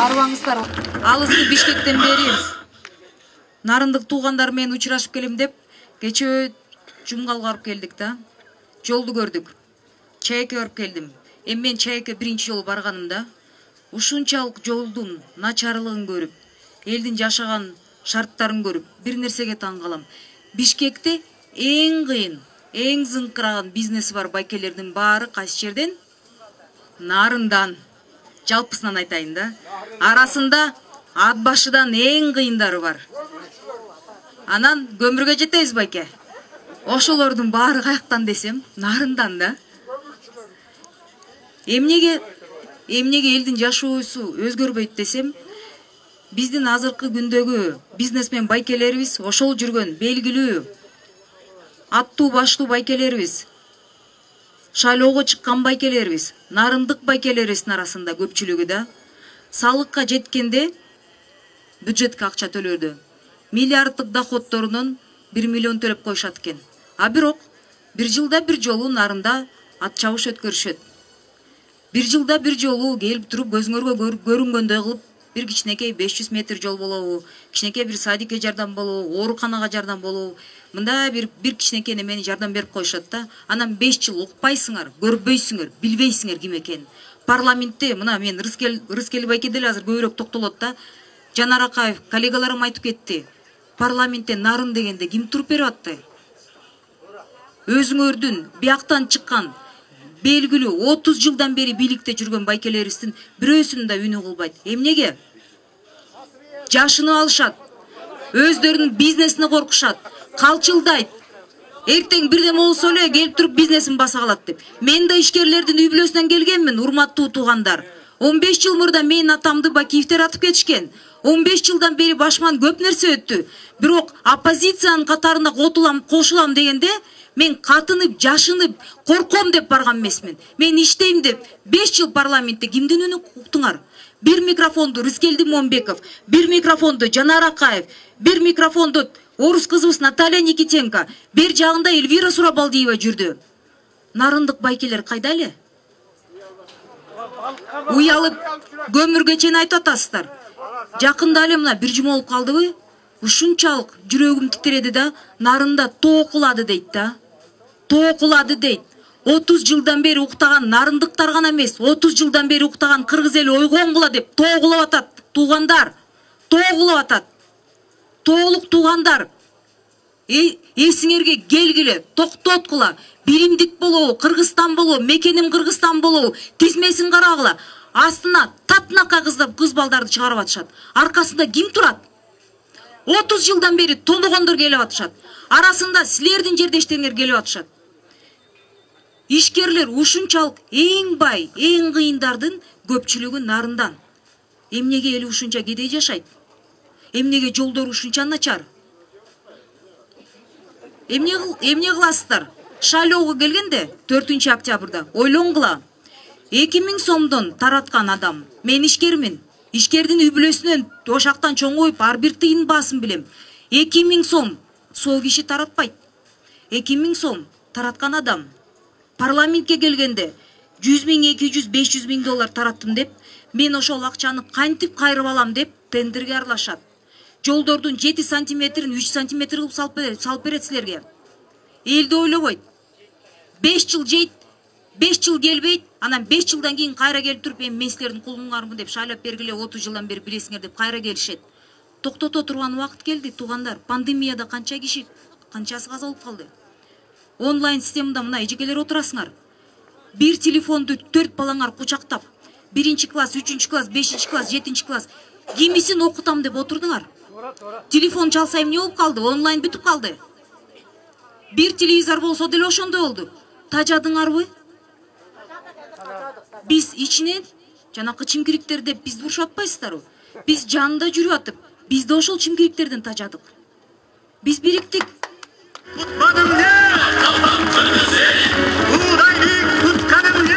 Арбаңыздар. Алысты Бишкектен беребиз. Нарындык туугандар менен учурашып келем деп, кече жумгалга барып келдик да. Жолду көрдүк. Чайке барып келдим. Эми мен Чайке биринчи жолу барганымда, ушунчалык жолдун начарлыгын көрүп, элдин жашаган шарттарын көрүп, бир нерсеге таң калам. Бишкекте эң кыйын, эң зыңкыраган бизнеси бар байкелердин баары кайсы жерден? Нарындан. Жалпысынан айтайын да. Арасында ат башыдан эң кыйындары бар. Анан көмүргө жетебиз байке. Ошолордун баары каяктан десем, Нарындан да. Эмнеге элдин жашоосу өзгөрбөйт десем, биздин азыркы күндөгү бизнесмен байкелерибиз ошол жүргөн белгилүү аттуу баштуу байкелерибиз, шайлоого чыккан байкелерибиз, нарындык байкелерибиздин арасында көпчүлүгү да салыкка жеткенде бюджетке акча төлөдү. Миллиарддык доходторунун 1 миллион төлөп коюшат экен. А бирок бир жылда бир жолу Нарында ат чабыш өткөрүшөт. Бир жылда бир жолу келип туруп көзүңөргө көрүнгөндөй кылып бир кичинекей 500 метр жол болобу, кичинекей бир садикке жардам болобу, ооруканага жардам болобу, мында бир кичинекей немени жардам берип коюшат да. Анан 5 жыл укпайсыңар, көрбөйсүңөр, билбейсиңер ким экенин. Парламентте мына мен Рыскели байке деле азыр көбүрөөк токтолот да. Жанар Акаев коллегаларым айтып кетти. Парламентте нарын дегенде ким туруп берип атты? Өзүңөрдүн бияктан чыккан белгилүү 30 жылдан бери бийликте жүргөн байкелерибиздин бирөөсүнүн да үнү кылбайт. Эмнеге? Жашынып алышат. Өздөрүнүн бизнесине коркушат. Калчылдайт. Эртең бирдеме болсо эле келип туруп бизнесин баса калат деп. Мен да ишкерлердин үй бүлөсүнөн келгенмин, урматтуу туугандар. 15 жыл мурда менин атамды Бакиевтер атып кетишкен. 15 жылдан бери башыман көп нерсе өттү. Бирок оппозициянын катарында кошулам дегенде мен катынып, жашынып, корком деп барган эмесмин. Мен иштейм деп 5 жыл парламентте кимдин үнү уктуңар? Бир микрофонду Рыскелди Момбеков, бир микрофонду Жанар Акаев, бир микрофонду орус кызыбыз Наталья Никитенко, бер жагында Эльвира Сурабалдиева жүрдү. Нарындык байкелер кайда эле? Уялып көмүргө чейин айтып атасыздар. Жакында эле мына бир жума болуп калдыбы? Ушунчалык жүрөгүм титиреди да, Нарында тоо кулады дейт да. Тоо кулады дейт. 30 жылдан бери уктаган нарындыктар гана эмес, 30 жылдан бери уктаган кыргыз эли ойгонгула деп тоо кулап атат. Туугандар, тоо кулап атат. Тоолук туугандар. Эсиңерге келгиле, токтоткула. Биримдик болобу, Кыргызстан болобу, мекеним Кыргызстан болобу, тизмесин карагыла. Астына татнака кыз балдарды чыгарып атышат. Аркасында ким турат? 30 жылдан бери тоногондор келип атышат. Арасында силердин жердештериңер келип атышат. Ишкерлер ушунчалык эң бай, эң кыйындардын көпчүлүгү Нарындан. Эмнеге эли ушунча кедей жашайт? Эмнеге жолдор ушунча начар? Эмне кыласыздар? Шайлоого келгенде 4 октябрда ойлонгула. 2000 сомдон тараткан адам. Мен ишкермин. Ишкердин үй бүлөсүнөн ошактан чоңоюп ар бир тыйын баасын билем. 2000 сом соо киши таратпайт. 2000 сом тараткан адам. Парламентке келгенде 100 000, 200 000, 500 000 доллар тараттым деп, мен ошол акчаны кантип кайрып алам деп тендерге аралашат. Жолдордун 7 сантиметрин 3 сантиметр кылып салып берет силерге. Элди ойлобойт. 5 жыл жейт, 5 жыл келбейт, анан 5 жылдан кийин кайра келип туруп, мен силердин кулуңармын деп шайлап бергиле, 30 жылдан бери билесиңер деп кайра келишет. Токтото турган убакыт келди, туугандар. Пандемияда канча киши, канчасы каза болуп калды. Онлайн системада мына эжекелер отурасыңар. Бир телефонду 4 балаңар кучактап, 1 класс, 3 класс, 5 класс, 7 класс кимисин окутам деп отурдуңар. Телефон чалса эмне болуп калды? Онлайн бүтүп калды. Бир телевизор болсо деле ошондой болду. Тажадыңарбы? Биз ичинен жанакы чимкириктер деп бизди урушуп атпайсыздарбы? Биз жанында жүрүп атып, биз да ошол чимкириктерден тажадык. Биз бириктик.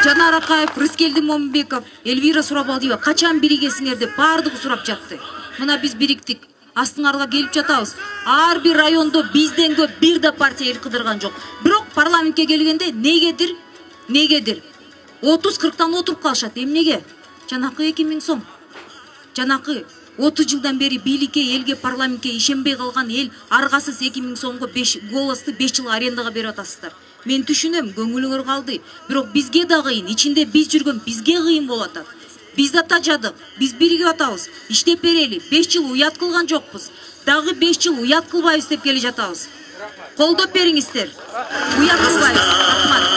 Жанар Акаев, Рыскелди Момбеков, Эльвира Сурабалдиева качан биригесиңер деп бардыгы сурап жатты. Мына биз бириктик. Астыңарга келип жатабыз. Ар бир райондо бизден көп бир да партия эл кыдырган жок. Бирок парламентке келгенде негедир 30-40тан отуруп калышат. Эмнеге? Жанакы 2000 сом. жанакы 30 жылдан бери бийликке, элге, парламентке ишенбей калган эл аргасыз 2000 сомго 5 голосту 5 жыл арендага берип атасыздар. Мен түшүнөм, көңүлүңөр калды. Бирок бизге да кыйын, ичинде биз жүргөн бизге кыйын болуп атат. Биз да тажадык, биз биригип атабыз. Иштеп берели, 5 жыл уят кылган жокпуз. Дагы 5 жыл уят кылбайбыз деп келе жатабыз. Колдоп бериңиздер. Уят кылбайбыз. Рахмат.